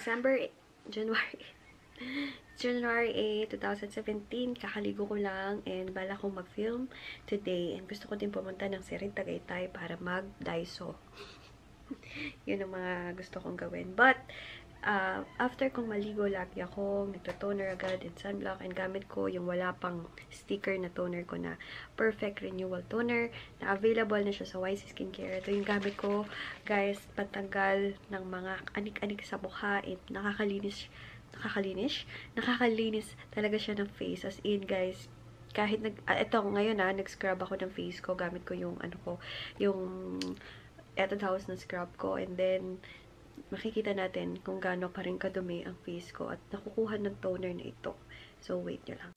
January 8, 2017. Kakaligo ko lang and bala kong mag-film today. And gusto ko din pumunta ng Siring Tagaytay para mag-Daiso. Yun ang mga gusto kong gawin. But, after kong maligo, lagi ako nagto-toner agad and sunblock, and gamit ko yung wala pang sticker na toner ko na Perfect Renewal Toner na available na siya sa YC Skincare. Ito yung gamit ko, guys, patanggal ng mga anik-anik sa mukha and nakakalinis talaga siya ng face. As in, guys, kahit ito ngayon nag-scrub ako ng face ko, gamit ko yung yung Etude House na scrub ko, and then makikita natin kung gaano pa rin kadumi ang face ko at nakukuha ng toner na ito. So, wait nyo lang.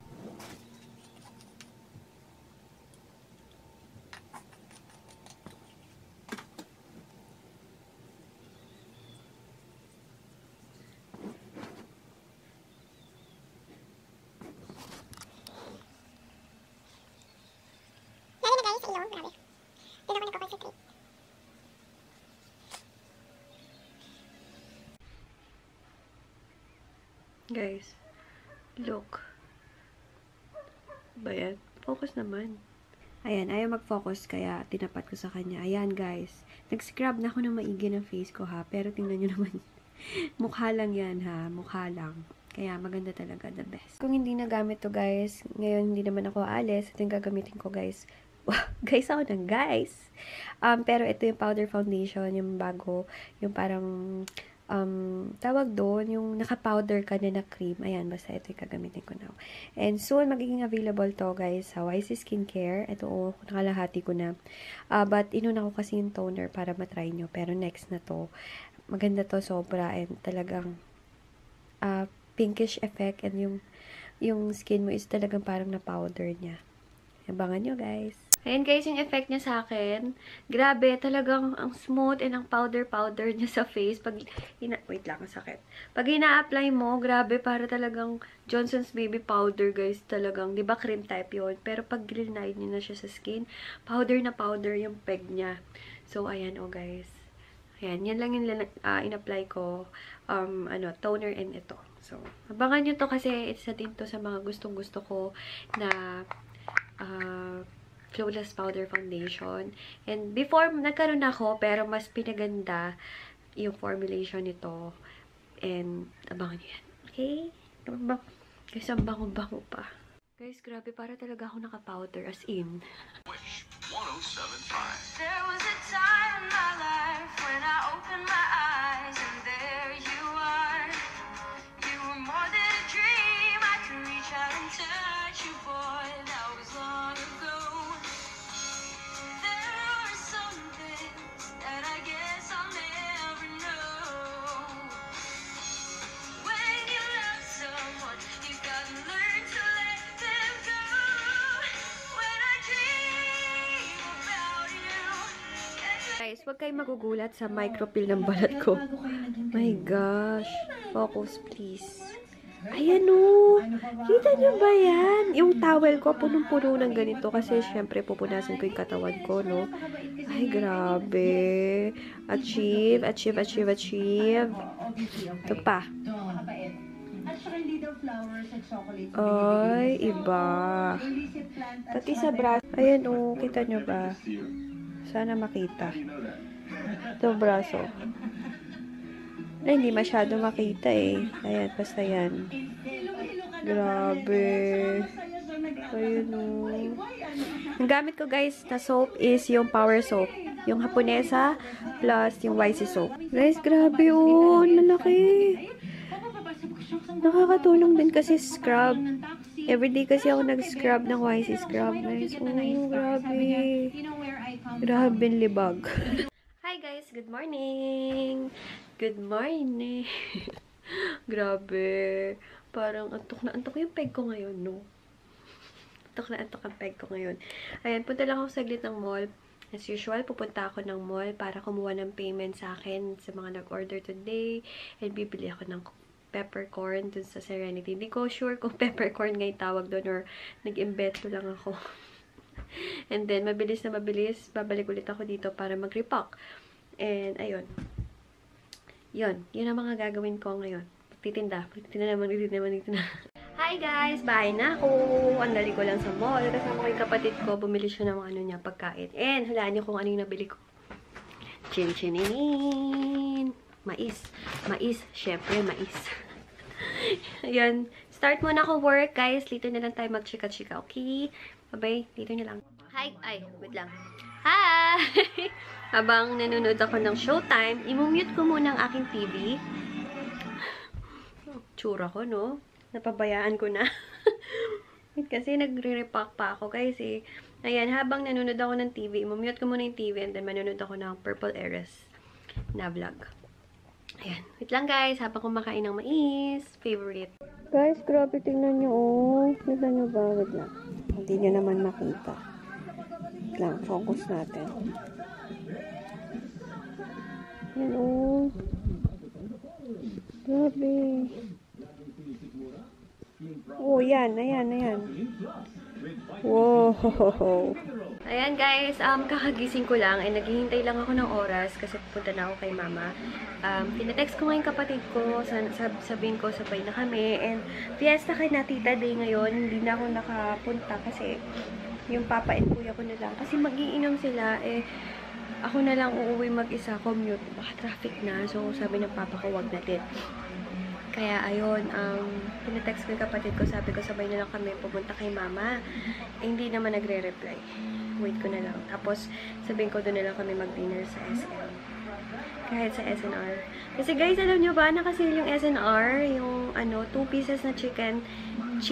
Guys, look. Ba yan? Focus naman. Ayan, ayaw mag-focus kaya tinapat ko sa kanya. Ayan, guys. Nag-scrub na ako ng maigi ng face ko, ha. Pero tingnan nyo naman. Mukha lang yan, ha. Mukha lang. Kaya maganda talaga. The best. Kung hindi nagamit to, guys, ngayon hindi naman ako aalis. Ito yung gagamitin ko, guys. Guys, ako ng guys. Pero ito yung powder foundation, yung bago. Yung parang tawag doon, yung naka-powder ka na cream. Ayan, basta ito yung gagamitin ko now. And soon, magiging available to, guys, sa YC Skincare. Ito, nakalahati ko na. But, inuna ko kasi yung toner para matry nyo. Pero next na to. Maganda to, sobra. And talagang pinkish effect. And yung skin mo is talagang parang na-powder niya. Abangan nyo, guys. Ayan, guys, yung effect niya sa akin. Grabe, talagang ang smooth and ang powder-powder niya sa face. Wait lang, ang sakit. Pag ina-apply mo, grabe, para talagang Johnson's Baby Powder, guys. Talagang, di ba, cream type yun. Pero pag glinide niyo na siya sa skin, powder na powder yung peg niya. So, ayan, oh, guys. Ayan, yan lang yung in-apply ko. Toner and ito. So, abangan nyo to kasi isa din to sa mga gustong-gusto ko na Flawless Powder Foundation. And before, nagkaroon ako, pero mas pinaganda yung formulation nito. And, abangan nyo yan. Okay? Guys, ang bango-bango pa. Guys, grabe, para talaga ako naka-powder, as in. Wish 107.5. There was a time in my life when I opened my eyes and there you are. You were more than a dream. I could reach out and touch you, boy. That was long ago. There are some things that I guess I'll never know. When you love someone, you gotta learn to let them go. When I dream about you. Guys, huwag kayong magugulat sa micropeel ng balat ko. My gosh. Focus, please. Ayan o. Kita nyo ba yan? Yung towel ko, punong-puno ng ganito. Kasi, syempre, pupunasan ko yung katawan ko, no? Ay, grabe. Achieve, achieve, achieve, achieve. Ito pa. Ay, iba. Pati sa braso. Ayan o. Kita nyo ba? Sana makita. Ito, braso. Ay, hindi masyado makita eh. Ayan, basta yan. Grabe. Ayun o. Ang gamit ko, guys, na soap is yung Power Soap. Yung Haponesa plus yung YC soap. Guys, grabe o. Lalaki. Nakakatulong din kasi scrub. Everyday kasi ako nag-scrub ng YC scrub. Guys, oh, grabe. Grabe libag. Hi guys, good morning! Good morning! Grabe. Parang antok na antok yung peg ko ngayon, no? Antok na antok ang peg ko ngayon. Ayan, punta lang ako saglit ng mall. As usual, pupunta ako ng mall para kumuha ng payment sa akin sa mga nag-order today. And bibili ako ng peppercorn dun sa Serenity. Hindi ko sure kung peppercorn nga yung tawag doon or nag-imbeto lang ako. And then, mabilis na mabilis, babalik ulit ako dito para mag-repack. And, ayun. Yun ang mga gagawin ko ngayon. Titinda naman. Hi guys! Bahay na ako! Ang dali ko lang sa mall. Kasama ko yung kapatid ko. Bumili siya ng ano niya, pagkain. And, hulaan niyo kung ano yung nabili ko. Chin-chininin! Mais. Syempre, mais. Ayan. Start muna ako work, guys. Dito na lang tayo mag-chika-chika, okay? Bye-bye. Dito na lang. Hi! Ay, wait lang. Hi! Habang nanonood ako ng Showtime, imumute ko muna ang aking TV. Tsura ko, no? Napabayaan ko na. Kasi nagre-repack pa ako, guys, eh. Ayan, habang nanonood ako ng TV, imumute ko muna yung TV and then manonood ako ng Purple Heiress na vlog. Ayan. Wait lang, guys. Habang kumakain ng mais. Favorite. Guys, grabe. Tingnan nyo, oh. Tingnan nyo ba? Wait lang. Hindi nyo naman makita. Wait lang. Focus natin. Ayan, oh. Grabe. Oh, yan. Ayan. Wow. Ayan guys, kakagising ko lang. Naghihintay lang ako ng oras kasi pupunta na ako kay mama. Pinatext ko ngayon kapatid ko. Sabihin ko sabay na kami. And fiesta kay na Tita Day ngayon. Hindi na ako nakapunta kasi yung papa and kuya ko na lang. Kasi mag-iinom sila. Ako na lang uuwi mag-isa. Commute. Baka traffic na. So sabi ng papa ko, wag natin. Kaya, ayun, pinatext ko yung kapatid ko, sabi ko, sabay na lang kami pupunta kay mama. Hindi naman nagre-reply. Wait ko na lang. Tapos, sabihin ko, doon na lang kami mag-dinner sa SM. Kahit sa SNR. Kasi guys, alam nyo ba, nakasale yung SNR, yung, 2 pieces na chicken. 2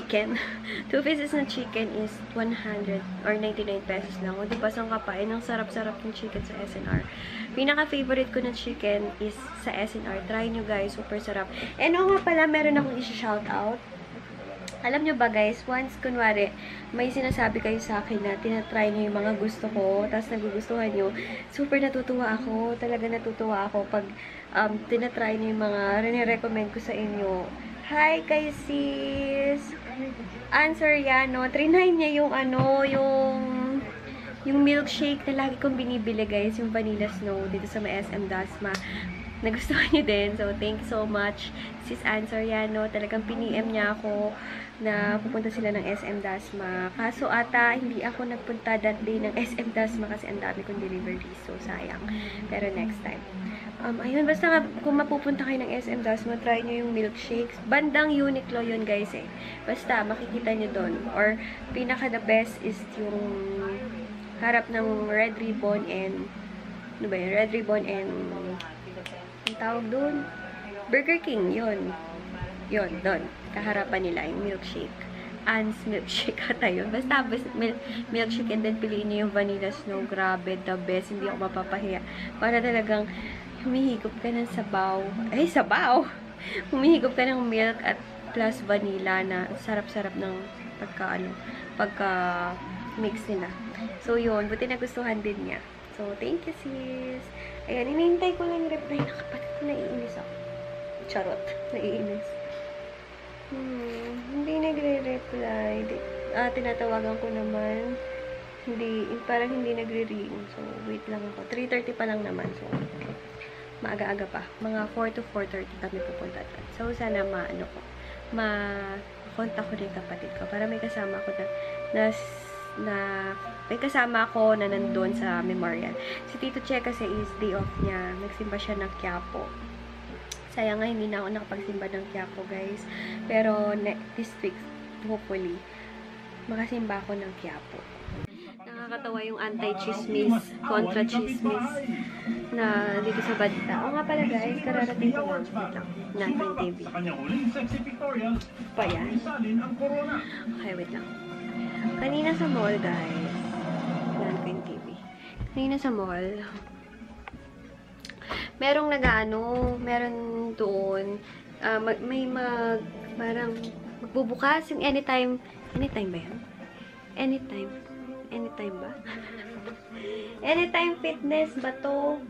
pieces na chicken is 100 or 99 pesos lang. O, diba, sang kapain, ang sarap-sarap yung chicken sa SNR. Pinaka-favorite ko na chicken is sa SNR. Try nyo guys, super sarap. And nga pala, meron akong isi-shoutout. Alam nyo ba guys, once kunwari, may sinasabi kayo sa akin na tinatry nyo yung mga gusto ko, tapos nagugustuhan nyo, super natutuwa ako. Talaga natutuwa ako pag tinatry nyo yung mga rini-recommend ko sa inyo. Hi kay sis! Answer yan, no? Trinay niya yung yung milkshake na lagi kong binibili guys, yung vanilla snow dito sa may SM Dasma. Nagustuhan niyo din. So, thank you so much. Sis Answer yan, no? Talagang piniem niya ako na pupunta sila ng SM Dasma. Kaso ata, hindi ako nagpunta that day ng SM Dasma kasi ang dami kong delivery. So, sayang. Pero next time. Ayun, basta kung mapupunta kayo ng SM Dasma, try nyo yung milkshakes. Bandang Uniqlo yun, guys, eh. Basta, makikita nyo doon. Or, pinaka the best is yung harap ng Red Ribbon and ano ba yun? Red Ribbon and ang tawag doon? Burger King, yun. Yun, doon. Kaharapan nila yung milkshake. Anne's milkshake ata yun. Basta milkshake and then piliin nyo yung vanilla snow. Grabe, the best. Hindi ako mapapahiya. Para talagang humihigop ka ng sabaw. Ay, sabaw! Humihigop ka ng milk at plus vanilla na sarap-sarap ng pagka-mix nila. So, yun. Buti nagustuhan din niya. So, thank you, sis. Ayan, inihintay ko lang yung reply ng kapatid ko. Naiinis ako. Charot. Naiinis. Hindi nagre-reply. Tinatawagan ko naman. Parang hindi nagre-ring. So, wait lang ako. 3:30 pa lang naman. So, maaga-aga pa. Mga 4 to 4:30 kami pupunta. So, sana ma-contact ko din kapatid ko. Para may kasama ako may kasama ako na nandun sa memorial. Si Tito Che kasi is day off niya. Nagsimba siya ng Quiapo. Sayang nga, hindi na ako nakapagsimba ng Quiapo, guys. Pero, this week, hopefully, makasimba ako ng Quiapo. Nakakatawa yung anti-chismis, contra-chismis na dito sa balita. O nga pala, guys, kararating ko lang. Wait lang. Natin TV. Pa yan. Okay, wait lang. Kanina sa mall, guys. Yan ko yung TV. Kanina sa mall, meron doon, parang magbubukas yung anytime ba yan? Anytime ba? Anytime Fitness ba to?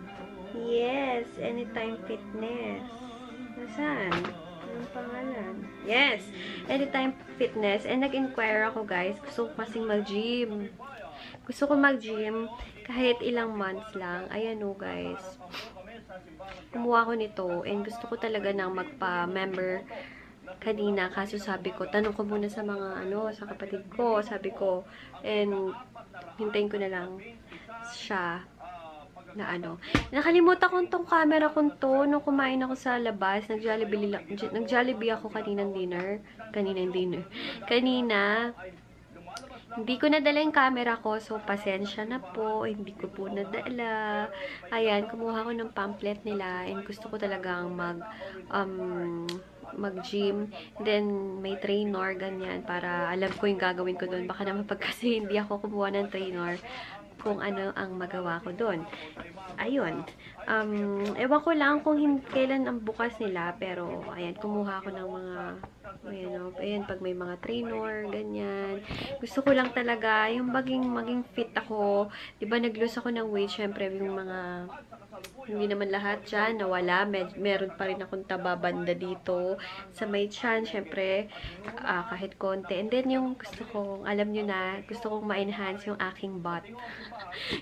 Yes, Anytime Fitness. Nasaan? Anong pangalan? Yes, Anytime Fitness. And nag-inquire ako, guys. Gusto ko kasing mag-gym. Gusto ko mag-gym kahit ilang months lang. Ayan o, guys. kumuha ko nito and gusto ko talaga nang magpa-member kanina. Kaso sabi ko, tanong ko muna sa mga sa kapatid ko. Sabi ko, and hintayin ko na lang siya na nakalimutan ko tong camera ko to nung kumain ako sa labas. Nag-Jollibee ako kaninang dinner. Kanina, hindi ko nadala yung camera ko, so pasensya na po. Hindi ko po nadala. Ayan, kumuha ko ng pamphlet nila and gusto ko talagang mag-gym. Then, may trainer, ganyan, para alam ko yung gagawin ko doon. Baka naman kasi hindi ako kumuha ng trainer kung ano ang magawa ko doon. Ayun. Ewan ko lang kung kailan ang bukas nila, pero, ayan, kumuha ako ng mga ayan, pag may mga trainer, ganyan. Gusto ko lang talaga, yung maging fit ako. Diba, nag-lose ako ng weight, syempre, yung mga, hindi naman lahat dyan, nawala. Meron pa rin akong taba banda dito sa may tiyan, syempre, kahit konti. And then, yung gusto kong, alam nyo na, gusto kong ma-enhance yung aking butt.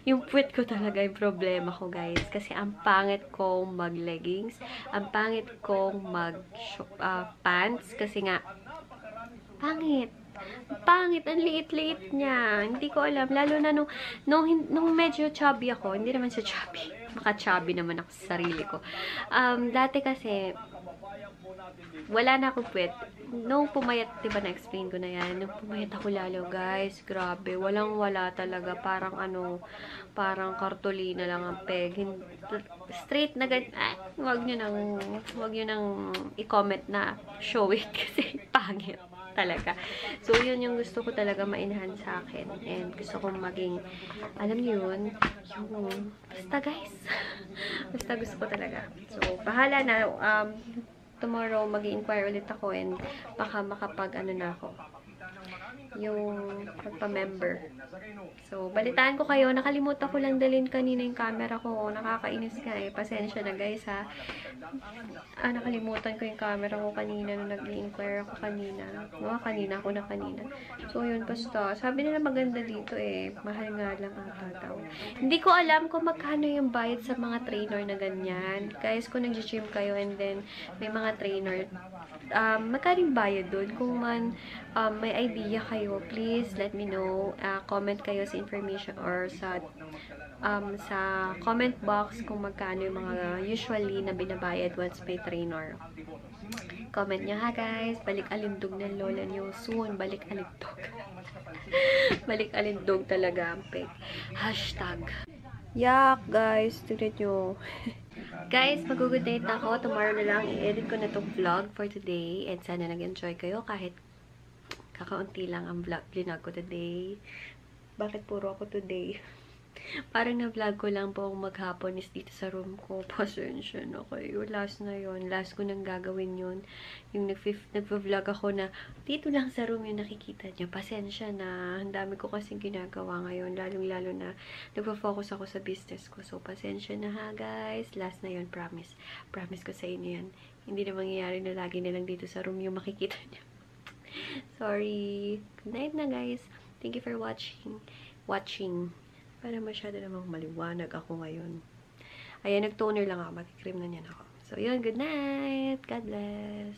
Yung puwet ko talaga yung problema ko, guys. Kasi ang pangit kong mag-leggings, ang pangit kong mag-pants, kasi nga, pangit, ang liit-liit niya. Hindi ko alam. Lalo na nung medyo chubby ako. Hindi naman siya chubby. Maka-chubby naman ako sa sarili ko. Dati kasi, wala na akong puwet. Nung pumayat, diba na-explain ko na yan. Nung pumayat ako lalo, guys. Grabe. Walang-wala talaga. Parang parang kartolina lang ang peg. Straight na ganyan. Huwag nyo nang i-comment na show it. Kasi pangit talaga. So, yun yung gusto ko talaga ma-enhance sa akin. And gusto kong maging, alam niyo yun, yung, basta guys. Basta gusto ko talaga. So, bahala na. Tomorrow, mag-i-inquire ulit ako and baka makapag, na ako. Yung pagpa-member. So, balitaan ko kayo. Nakalimutan ko lang dalhin kanina yung camera ko. Nakakainis ka eh. Pasensya na guys ha. Nakalimutan ko yung camera ko kanina nung nag-i-inquire ako kanina. Kanina. So, yun basta. Sabi nila maganda dito eh. Mahal nga lang ata daw. Hindi ko alam kung magkano yung bayad sa mga trainer na ganyan. Guys, kung nag-gym kayo and then may mga trainer, magkano yung bayad doon? Kung man may idea kayo, please let me know. Comment kayo sa information or sa comment box kung magkano yung mga usually na binabayad once may trainer. Comment nyo ha guys. Balik alindog ng lola nyo soon. Balik alindog. Balik alindog talaga ang peg. Hashtag. Yak guys. Tignan nyo. Guys, mag-good night na ako. Tomorrow na lang, i-edit ko na itong vlog for today. And sana nag-enjoy kayo kahit kakaunti lang ang vlog ko today. Bakit puro ako today? Parang na-vlog ko lang po maghapon is dito sa room ko. Pasensya na kayo. Last na yon. Last ko nang gagawin yun. Yung nag-vlog ako na dito lang sa room yung nakikita nyo. Pasensya na. Ang dami ko kasing ginagawa ngayon. Lalong-lalo na nagpo-focus ako sa business ko. So, pasensya na ha guys. Last na yon. Promise. Promise ko sa inyo yan. Hindi na mangyayari na lagi na lang dito sa room yung makikita nyo. Sorry. Good night na guys. Thank you for watching. Para masyado namang maliwanag ako ngayon. Ayan, nag-toner lang ako. Mag-cream na niyan ako. So, yun. Good night. God bless.